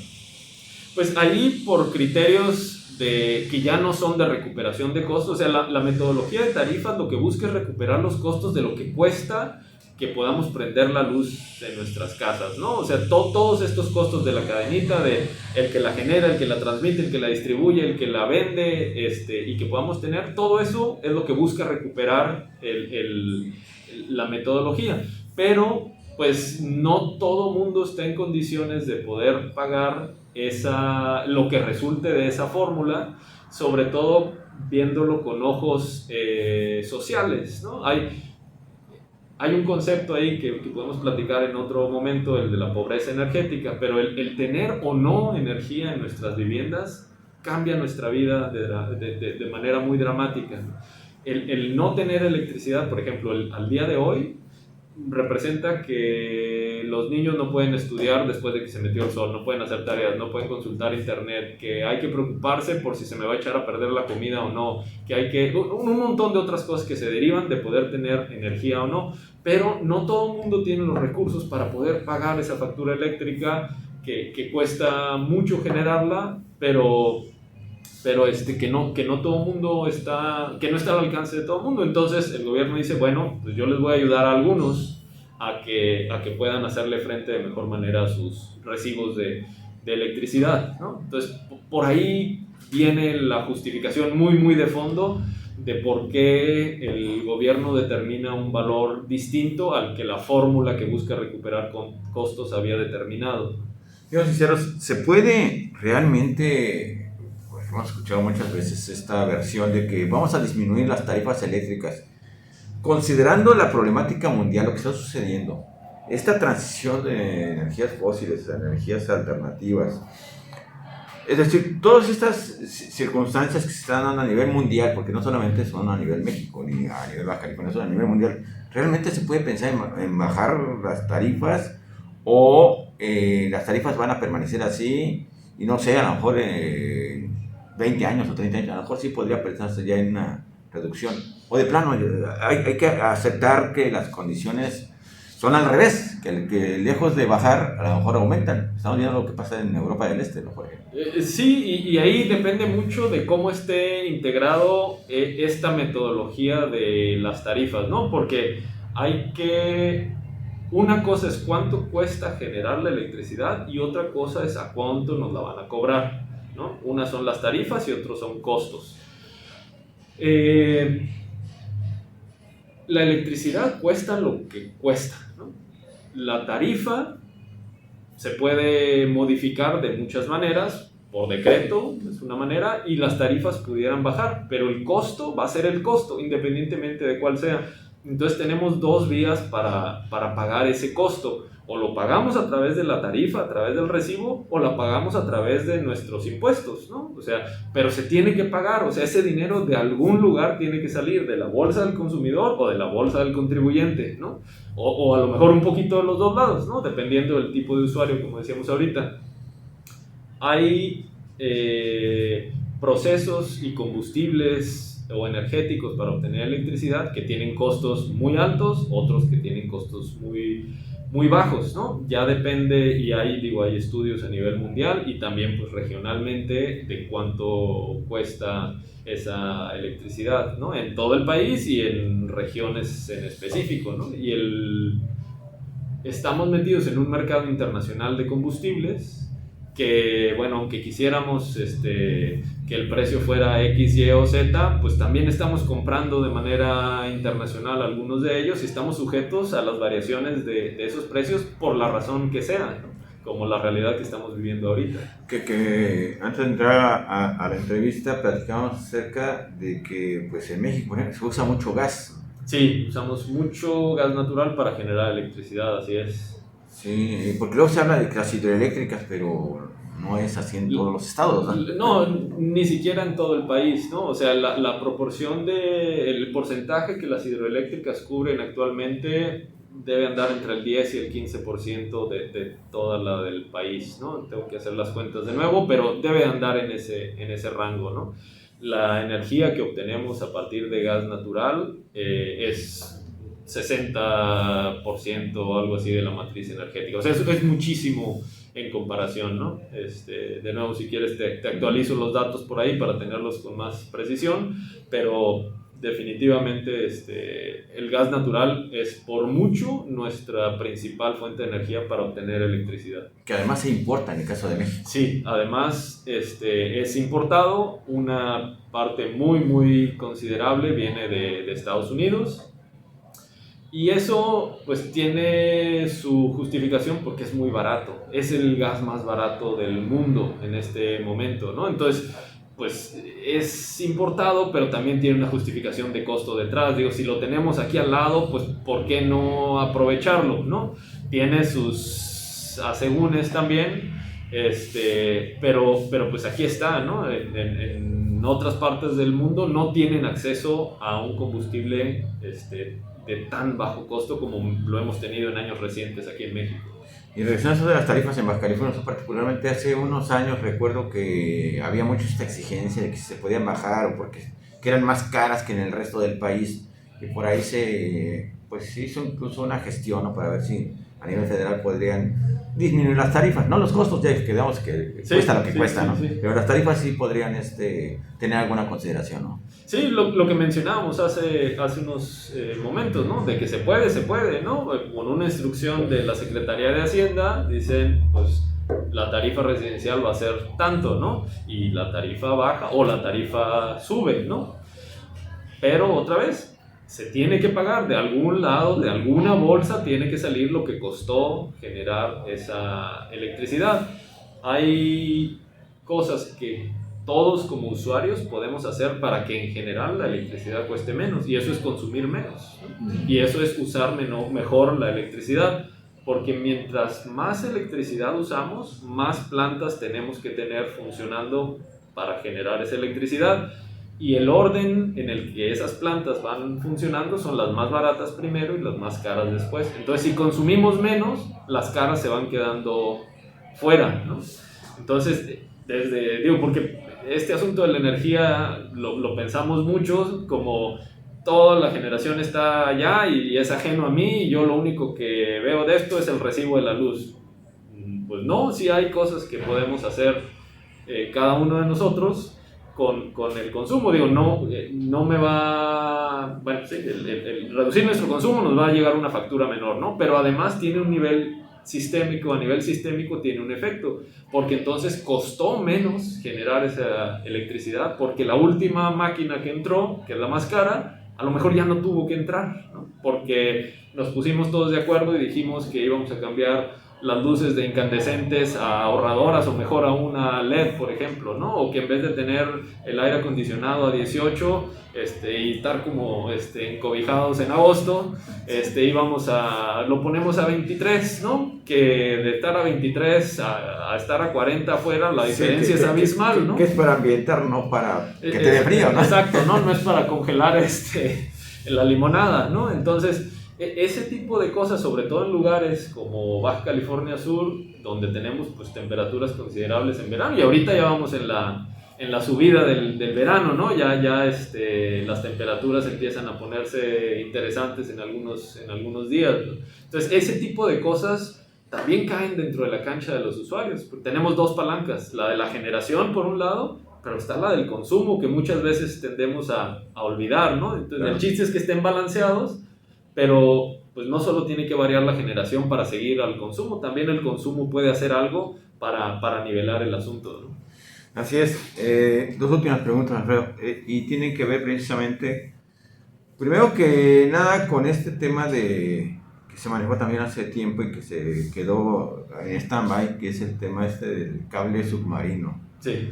Pues ahí por criterios que ya no son de recuperación de costos, o sea, la metodología de tarifas lo que busca es recuperar los costos de lo que cuesta que podamos prender la luz de nuestras casas, ¿no? O sea, todos estos costos de la cadenita, de el que la genera, el que la transmite, el que la distribuye, el que la vende, y que podamos tener, todo eso es lo que busca recuperar la metodología. Pero, pues, no todo mundo está en condiciones de poder pagar lo que resulte de esa fórmula, sobre todo viéndolo con ojos sociales, ¿no? Hay un concepto ahí que podemos platicar en otro momento, el de la pobreza energética, pero el tener o no energía en nuestras viviendas cambia nuestra vida de manera muy dramática. El no tener electricidad, por ejemplo, al día de hoy, representa que los niños no pueden estudiar después de que se metió el sol, no pueden hacer tareas, no pueden consultar internet, que hay que preocuparse por si se me va a echar a perder la comida o no, que hay que... un montón de otras cosas que se derivan de poder tener energía o no, pero no todo el mundo tiene los recursos para poder pagar esa factura eléctrica que cuesta mucho generarla, pero que no todo el mundo que no está al alcance de todo el mundo. Entonces el gobierno dice, bueno, pues yo les voy a ayudar a algunos a que puedan hacerle frente de mejor manera a sus recibos de electricidad, ¿no? Entonces por ahí viene la justificación muy muy de fondo de por qué el gobierno determina un valor distinto al que la fórmula que busca recuperar con costos había determinado. Digo sinceros, ¿se puede realmente, pues hemos escuchado muchas veces esta versión de que vamos a disminuir las tarifas eléctricas, considerando la problemática mundial, lo que está sucediendo, esta transición de energías fósiles a energías alternativas? Es decir, todas estas circunstancias que se están dando a nivel mundial, porque no solamente son a nivel México ni a nivel Baja California, son a nivel mundial, ¿realmente se puede pensar en bajar las tarifas o las tarifas van a permanecer así? Y no sé, a lo mejor 20 años o 30 años, a lo mejor sí podría pensarse ya en una reducción. O de plano, hay que aceptar que las condiciones son al revés, que lejos de bajar, a lo mejor aumentan. Estamos viendo lo que pasa en Europa del Este, ¿no? Por ejemplo. Sí, y ahí depende mucho de cómo esté integrado esta metodología de las tarifas, ¿no? Porque hay que Una cosa es cuánto cuesta generar la electricidad y otra cosa es a cuánto nos la van a cobrar, ¿no? Unas son las tarifas y otros son costos. La electricidad cuesta lo que cuesta, ¿no? La tarifa se puede modificar de muchas maneras, por decreto es una manera, y las tarifas pudieran bajar, pero el costo va a ser el costo, independientemente de cuál sea. Entonces tenemos dos vías para pagar ese costo. O lo pagamos a través de la tarifa, a través del recibo, o la pagamos a través de nuestros impuestos, ¿no? O sea, pero se tiene que pagar, o sea, ese dinero de algún lugar tiene que salir, de la bolsa del consumidor o de la bolsa del contribuyente, ¿no? O a lo mejor un poquito de los dos lados, ¿no? Dependiendo del tipo de usuario, como decíamos ahorita. Hay procesos y combustibles o energéticos para obtener electricidad que tienen costos muy altos, otros que tienen costos muy bajos, ¿no? Ya depende, y hay estudios a nivel mundial y también pues regionalmente de cuánto cuesta esa electricidad, ¿no? En todo el país y en regiones en específico, ¿no? Estamos metidos en un mercado internacional de combustibles que, bueno, aunque quisiéramos que el precio fuera X, Y o Z, pues también estamos comprando de manera internacional algunos de ellos y estamos sujetos a las variaciones de esos precios por la razón que sea, ¿no? Como la realidad que estamos viviendo ahorita. Que antes de entrar a la entrevista platicamos acerca de que pues en México se usa mucho gas. Sí, usamos mucho gas natural para generar electricidad, así es. Sí, porque luego se habla de las hidroeléctricas, pero no es así en todos los estados, ¿no? No, ni siquiera en todo el país, ¿no? O sea, la proporción el porcentaje que las hidroeléctricas cubren actualmente debe andar entre el 10 y el 15% de toda la del país, ¿no? Tengo que hacer las cuentas de nuevo, pero debe andar en ese rango, ¿no? La energía que obtenemos a partir de gas natural es 60% o algo así de la matriz energética. O sea, eso es muchísimo en comparación, ¿no? De nuevo, si quieres te actualizo los datos por ahí para tenerlos con más precisión, pero definitivamente el gas natural es por mucho nuestra principal fuente de energía para obtener electricidad. Que además se importa en el caso de México. Sí, además es importado, una parte muy considerable viene de Estados Unidos. Y eso pues tiene su justificación porque es muy barato, es el gas más barato del mundo en este momento, ¿no? Entonces pues es importado, pero también tiene una justificación de costo detrás. Digo, si lo tenemos aquí al lado, pues ¿por qué no aprovecharlo, no? Tiene sus asegúnes también, pero pues aquí está, ¿no? En otras partes del mundo no tienen acceso a un combustible de tan bajo costo como lo hemos tenido en años recientes aquí en México. Y regresando de las tarifas en Baja California, particularmente hace unos años recuerdo que había mucho esta exigencia de que se podían bajar o porque que eran más caras que en el resto del país, y por ahí se hizo incluso una gestión, ¿no? Para ver si a nivel federal podrían disminuir las tarifas, no los costos, ya que digamos que sí, cuesta lo que cuesta, ¿no? Sí. Pero las tarifas sí podrían tener alguna consideración, ¿no? Sí, lo que mencionábamos hace unos momentos, ¿no? De que se puede, ¿no? Con una instrucción de la Secretaría de Hacienda, dicen, pues la tarifa residencial va a ser tanto, ¿no? Y la tarifa baja o la tarifa sube, ¿no? Pero otra vez, se tiene que pagar de algún lado, de alguna bolsa, tiene que salir lo que costó generar esa electricidad. Hay cosas que todos como usuarios podemos hacer para que en general la electricidad cueste menos, y eso es consumir menos, ¿no? Y eso es usar mejor la electricidad, porque mientras más electricidad usamos, más plantas tenemos que tener funcionando para generar esa electricidad. Y el orden en el que esas plantas van funcionando son las más baratas primero y las más caras después. Entonces, si consumimos menos, las caras se van quedando fuera, ¿no? Entonces, porque este asunto de la energía lo pensamos mucho como toda la generación está allá y es ajeno a mí, y yo lo único que veo de esto es el recibo de la luz. Pues no, sí hay cosas que podemos hacer cada uno de nosotros con el consumo. Digo, no me va... Bueno, sí, el reducir nuestro consumo nos va a llegar una factura menor, ¿no? Pero además tiene un nivel sistémico, a nivel sistémico tiene un efecto, porque entonces costó menos generar esa electricidad, porque la última máquina que entró, que es la más cara, a lo mejor ya no tuvo que entrar, ¿no? Porque nos pusimos todos de acuerdo y dijimos que íbamos a cambiar las luces de incandescentes a ahorradoras o mejor a una LED, por ejemplo, ¿no? O que en vez de tener el aire acondicionado a 18 y estar como encobijados en agosto, lo ponemos a 23, ¿no? Que de estar a 23 a estar a 40 afuera, la diferencia es abismal, ¿no? Que es para ambientar, no para que te dé frío, ¿no? Exacto, ¿no? No es para congelar la limonada, ¿no? Entonces, ese tipo de cosas, sobre todo en lugares como Baja California Sur, donde tenemos pues temperaturas considerables en verano, y ahorita ya vamos en la subida del verano, ¿no? Ya las temperaturas empiezan a ponerse interesantes en algunos días, ¿no? Entonces, ese tipo de cosas también caen dentro de la cancha de los usuarios. Tenemos dos palancas, la de la generación por un lado, pero está la del consumo, que muchas veces tendemos a olvidar, ¿no? Entonces, claro, el chiste es que estén balanceados, pero pues no solo tiene que variar la generación para seguir al consumo, también el consumo puede hacer algo para nivelar el asunto, ¿no? Así es. Dos últimas preguntas, Alfredo, y tienen que ver precisamente, primero que nada, con este tema que se manejó también hace tiempo y que se quedó en stand-by, que es el tema del cable submarino. Sí.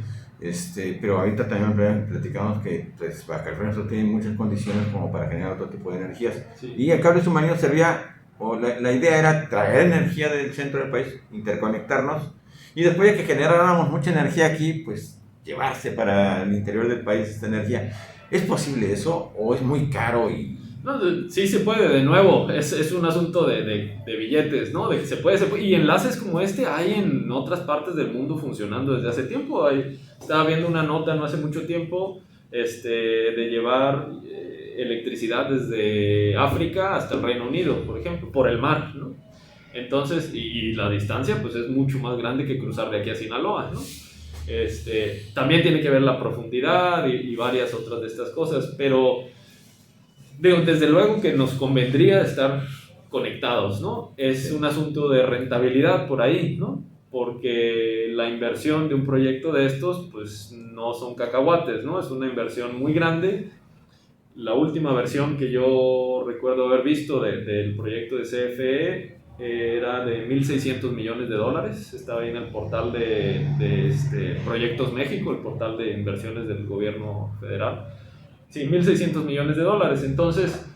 Pero ahorita también platicamos que pues, Baja California Sur tiene muchas condiciones como para generar otro tipo de energías. Sí. Y el cable submarino servía, o la idea era traer energía del centro del país, interconectarnos, y después de que generáramos mucha energía aquí, pues llevarse para el interior del país esta energía. ¿Es posible eso o es muy caro? No, sí se puede, de nuevo, es un asunto de billetes, ¿no? De que se puede, y enlaces como hay en otras partes del mundo funcionando desde hace tiempo. Estaba viendo una nota no hace mucho tiempo de llevar electricidad desde África hasta el Reino Unido, por ejemplo, por el mar, ¿no? Entonces, y la distancia pues es mucho más grande que cruzar de aquí a Sinaloa, ¿no? También tiene que ver la profundidad y varias otras de estas cosas, pero desde luego que nos convendría estar conectados, ¿no? Es un asunto de rentabilidad por ahí, ¿no? Porque la inversión de un proyecto de estos, pues no son cacahuates, ¿no? Es una inversión muy grande. La última versión que yo recuerdo haber visto del proyecto de CFE era de $1,600 millones. Estaba ahí en el portal de Proyectos México, el portal de inversiones del gobierno federal. Sí, $1,600 millones. Entonces,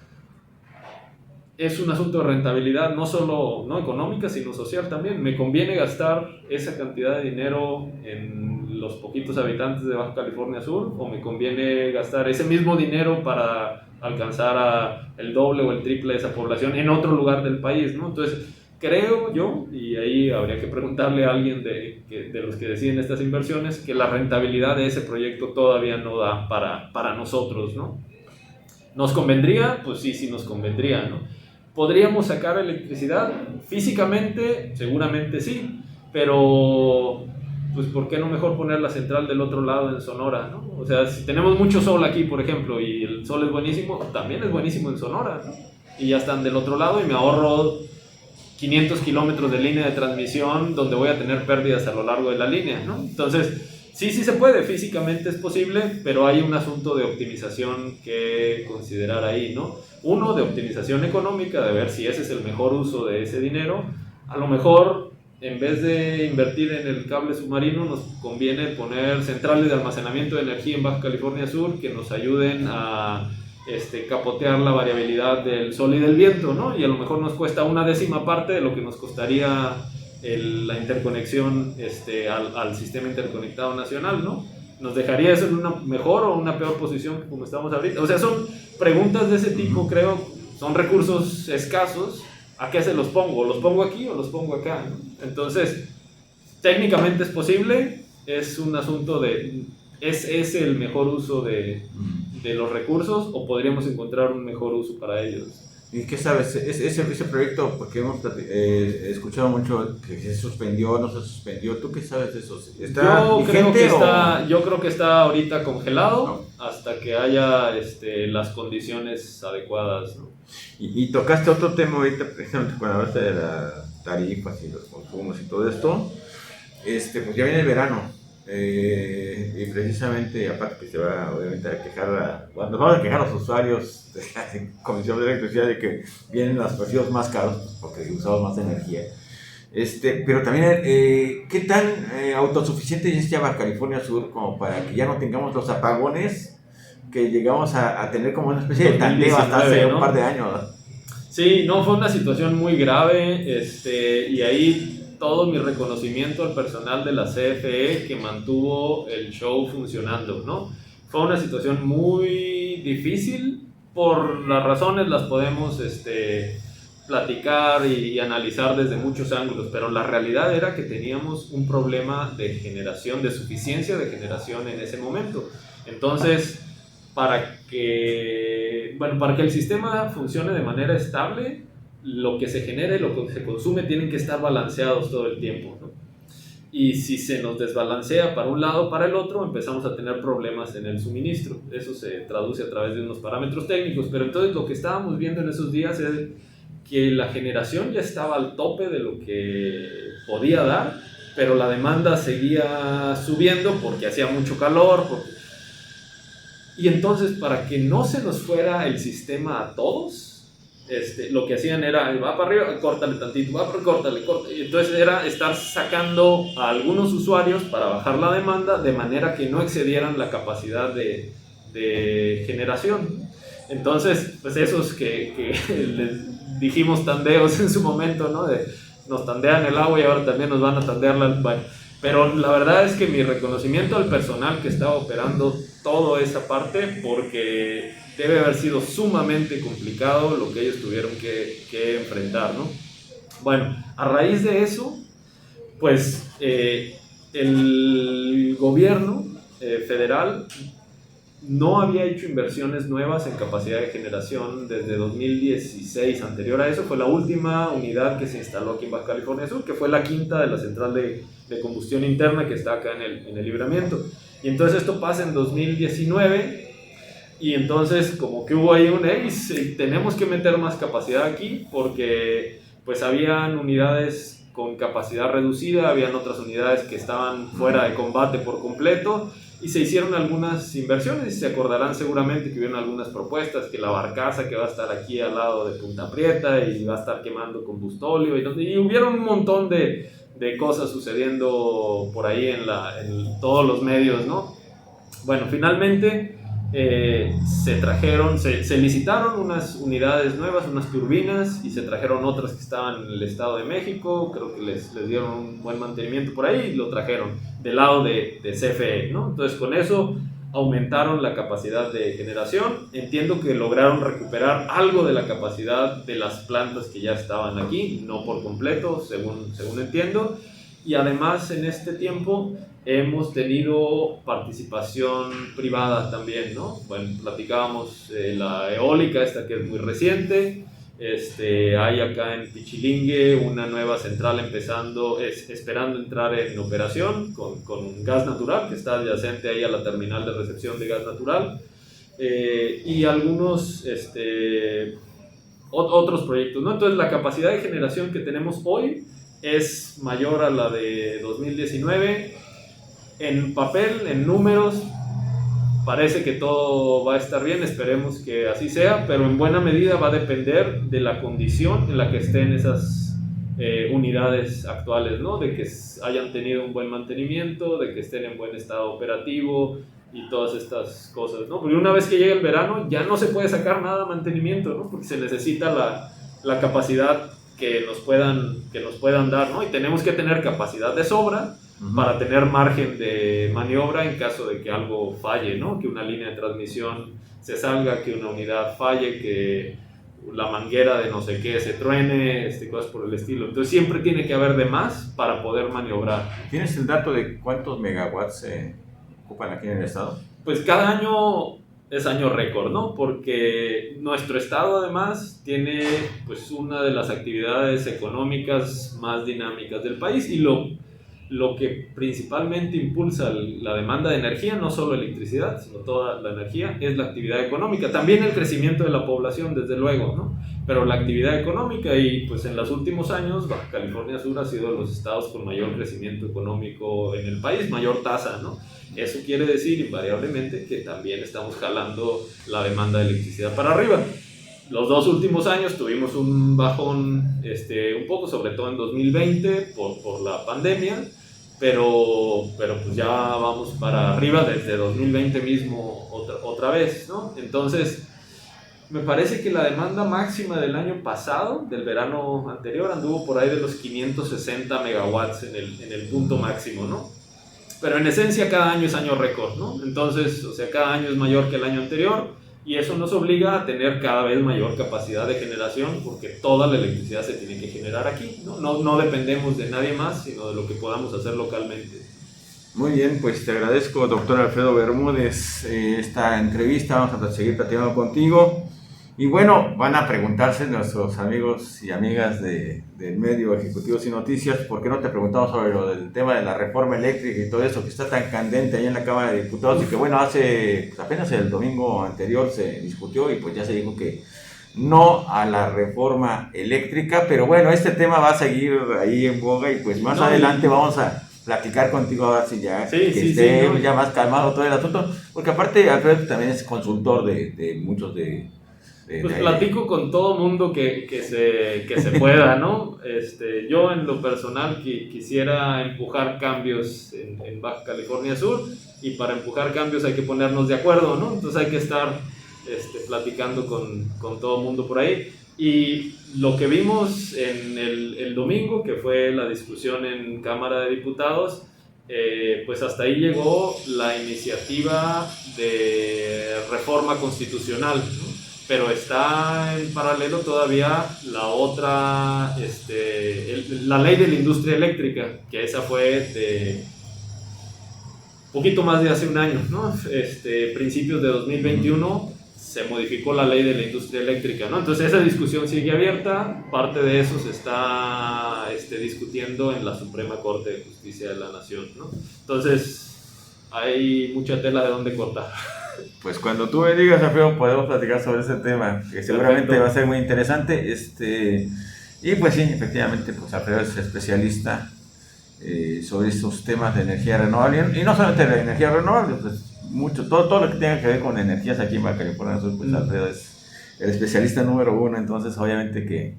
es un asunto de rentabilidad, no solo no económica, sino social también. ¿Me conviene gastar esa cantidad de dinero en los poquitos habitantes de Baja California Sur? ¿O me conviene gastar ese mismo dinero para alcanzar el doble o el triple de esa población en otro lugar del país, ¿no? Entonces, creo yo, y ahí habría que preguntarle a alguien de los que deciden estas inversiones, que la rentabilidad de ese proyecto todavía no da para nosotros, ¿no? ¿Nos convendría? Pues sí nos convendría, ¿no? ¿Podríamos sacar electricidad? Físicamente, seguramente sí, pero pues ¿por qué no mejor poner la central del otro lado en Sonora, ¿no? O sea, si tenemos mucho sol aquí, por ejemplo, y el sol es buenísimo, también es buenísimo en Sonora, ¿no? Y ya están del otro lado y me ahorro 500 kilómetros de línea de transmisión donde voy a tener pérdidas a lo largo de la línea, ¿no? Entonces, sí se puede, físicamente es posible, pero hay un asunto de optimización que considerar ahí, ¿no? Uno, de optimización económica, de ver si ese es el mejor uso de ese dinero. A lo mejor, en vez de invertir en el cable submarino, nos conviene poner centrales de almacenamiento de energía en Baja California Sur que nos ayuden a capotear la variabilidad del sol y del viento, ¿no? Y a lo mejor nos cuesta 1/10 parte de lo que nos costaría la interconexión al sistema interconectado nacional, ¿no? ¿Nos dejaría eso en una mejor o una peor posición que como estamos ahorita? O sea, son preguntas de ese tipo, creo, son recursos escasos. ¿A qué se los pongo? ¿Los pongo aquí o los pongo acá, ¿no? Entonces, técnicamente es posible, es un asunto de... ¿Es el mejor uso de los recursos o podríamos encontrar un mejor uso para ellos? ¿Y qué sabes? Ese proyecto, porque hemos escuchado mucho que se suspendió, no se suspendió. ¿Tú qué sabes de eso? ¿Está vigente yo creo que está ahorita congelado no? hasta que haya las condiciones adecuadas, ¿no? Y tocaste otro tema ahorita, precisamente cuando hablaste de las tarifas y los consumos y todo esto. Pues ya viene el verano. Y precisamente, aparte que se va obviamente a quejar, nos van a quejar los usuarios de la Comisión de Electricidad de que vienen los precios más caros porque usamos más energía. Pero también, ¿qué tan autosuficiente es ya Baja California Sur como para que ya no tengamos los apagones que llegamos a tener como una especie de tandeo hasta hace un par de años, ¿no? Sí, no, fue una situación muy grave, y ahí todo mi reconocimiento al personal de la CFE que mantuvo el show funcionando, ¿no? Fue una situación muy difícil, por las razones las podemos platicar y analizar desde muchos ángulos, pero la realidad era que teníamos un problema de generación, de suficiencia de generación en ese momento. Entonces, para que el sistema funcione de manera estable, lo que se genere, lo que se consume, tienen que estar balanceados todo el tiempo, ¿no? Y si se nos desbalancea para un lado o para el otro, empezamos a tener problemas en el suministro. Eso se traduce a través de unos parámetros técnicos, pero entonces lo que estábamos viendo en esos días es que la generación ya estaba al tope de lo que podía dar, pero la demanda seguía subiendo porque hacía mucho calor, y entonces, para que no se nos fuera el sistema a todos, lo que hacían era, va para arriba, córtale tantito, va para córtale. Y entonces era estar sacando a algunos usuarios para bajar la demanda de manera que no excedieran la capacidad de generación. Entonces, pues esos que les dijimos tandeos en su momento, ¿no? Nos tandean el agua y ahora también nos van a tandear bueno. Pero la verdad es que mi reconocimiento al personal que estaba operando toda esa parte, porque debe haber sido sumamente complicado lo que ellos tuvieron que enfrentar, ¿no? Bueno, a raíz de eso, pues el gobierno federal no había hecho inversiones nuevas en capacidad de generación desde 2016. Anterior a eso fue la última unidad que se instaló aquí en Baja California Sur, que fue la quinta de la central de combustión interna que está acá en el Libramiento. Y entonces esto pasa en 2019 y entonces como que hubo ahí tenemos que meter más capacidad aquí porque pues habían unidades con capacidad reducida, habían otras unidades que estaban fuera de combate por completo. Y se hicieron algunas inversiones, y se acordarán seguramente que hubieron algunas propuestas, que la barcaza que va a estar aquí al lado de Punta Prieta y va a estar quemando combustóleo, y hubieron un montón de cosas sucediendo por ahí en todos los medios, ¿no? Bueno, finalmente se licitaron unas unidades nuevas, unas turbinas, y se trajeron otras que estaban en el Estado de México, creo que les dieron un buen mantenimiento por ahí y lo trajeron del lado de CFE, ¿no? Entonces con eso aumentaron la capacidad de generación. Entiendo que lograron recuperar algo de la capacidad de las plantas que ya estaban aquí, no por completo, según entiendo, y además en este tiempo hemos tenido participación privada también, ¿no? Bueno, platicábamos la eólica esta que es muy reciente. Hay acá en Pichilingue una nueva central esperando entrar en operación con gas natural, que está adyacente ahí a la terminal de recepción de gas natural, y algunos otros proyectos, ¿no? Entonces la capacidad de generación que tenemos hoy es mayor a la de 2019. En papel, en números, parece que todo va a estar bien, esperemos que así sea, pero en buena medida va a depender de la condición en la que estén esas unidades actuales, ¿no? De que hayan tenido un buen mantenimiento, de que estén en buen estado operativo y todas estas cosas, ¿no? Porque una vez que llega el verano ya no se puede sacar nada de mantenimiento, ¿no? Porque se necesita la capacidad que nos puedan dar, ¿no? Y tenemos que tener capacidad de sobra para tener margen de maniobra en caso de que algo falle, ¿no? Que una línea de transmisión se salga, que una unidad falle, que la manguera de no sé qué se truene, cosas por el estilo. Entonces siempre tiene que haber de más para poder maniobrar. ¿Tienes el dato de cuántos megawatts se ocupan aquí en el estado? Pues cada año es año récord, ¿no? Porque nuestro estado además tiene pues una de las actividades económicas más dinámicas del país, y lo que principalmente impulsa la demanda de energía, no solo electricidad, sino toda la energía, es la actividad económica. También el crecimiento de la población, desde luego, ¿no? Pero la actividad económica, y pues en los últimos años Baja California Sur ha sido de los estados con mayor crecimiento económico en el país, mayor tasa, ¿no? Eso quiere decir invariablemente que también estamos jalando la demanda de electricidad para arriba. Los 2 últimos años tuvimos un bajón un poco, sobre todo en 2020 por la pandemia, pero pues ya vamos para arriba desde 2020 mismo otra vez, ¿no? Entonces, me parece que la demanda máxima del año pasado, del verano anterior, anduvo por ahí de los 560 megawatts en el punto máximo, ¿no? Pero en esencia cada año es año récord, ¿no? Entonces, o sea, cada año es mayor que el año anterior, y eso nos obliga a tener cada vez mayor capacidad de generación, porque toda la electricidad se tiene que generar aquí, ¿no? No dependemos de nadie más, sino de lo que podamos hacer localmente. Muy bien, pues te agradezco, doctor Alfredo Bermúdez, esta entrevista. Vamos a seguir platicando contigo. Y bueno, van a preguntarse nuestros amigos y amigas del medio Ejecutivos y Noticias, ¿por qué no te preguntamos sobre lo del tema de la reforma eléctrica y todo eso que está tan candente ahí en la Cámara de Diputados? Y que bueno, apenas el domingo anterior se discutió y pues ya se dijo que no a la reforma eléctrica, pero bueno, este tema va a seguir ahí en boga, y pues más adelante vamos a platicar contigo ahora sí ya, esté ya más calmado todo el asunto, porque aparte Alfredo también es consultor de muchos de pues platico con todo mundo que se pueda, ¿no? Yo en lo personal quisiera empujar cambios en Baja California Sur, y para empujar cambios hay que ponernos de acuerdo, ¿no? Entonces hay que estar platicando con todo mundo por ahí. Y lo que vimos en el domingo, que fue la discusión en Cámara de Diputados, pues hasta ahí llegó la iniciativa de reforma constitucional, ¿no? Pero está en paralelo todavía la otra, la ley de la industria eléctrica, que esa fue de poquito más de hace un año, ¿no? Principios de 2021 se modificó la ley de la industria eléctrica, ¿no? Entonces esa discusión sigue abierta, parte de eso se está discutiendo en la Suprema Corte de Justicia de la Nación, ¿no? Entonces hay mucha tela de dónde cortar. Pues cuando tú me digas, Alfredo, podemos platicar sobre ese tema, que seguramente Perfecto. va a ser muy interesante. Y pues sí, efectivamente, pues Alfredo es especialista sobre estos temas de energía renovable, y no solamente de energía renovable, pues todo lo que tenga que ver con energías aquí en Baja California Sur, pues Alfredo es el especialista número 1, entonces obviamente que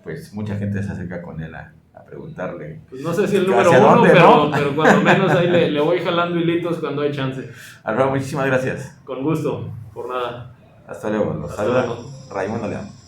pues mucha gente se acerca con él a preguntarle. Pues no sé si el número 1, dónde, pero, ¿no? pero cuando menos ahí le voy jalando hilitos cuando hay chance. Alfredo, muchísimas gracias. Con gusto, por nada. Hasta luego. Los Hasta saluda luego. Raimundo León.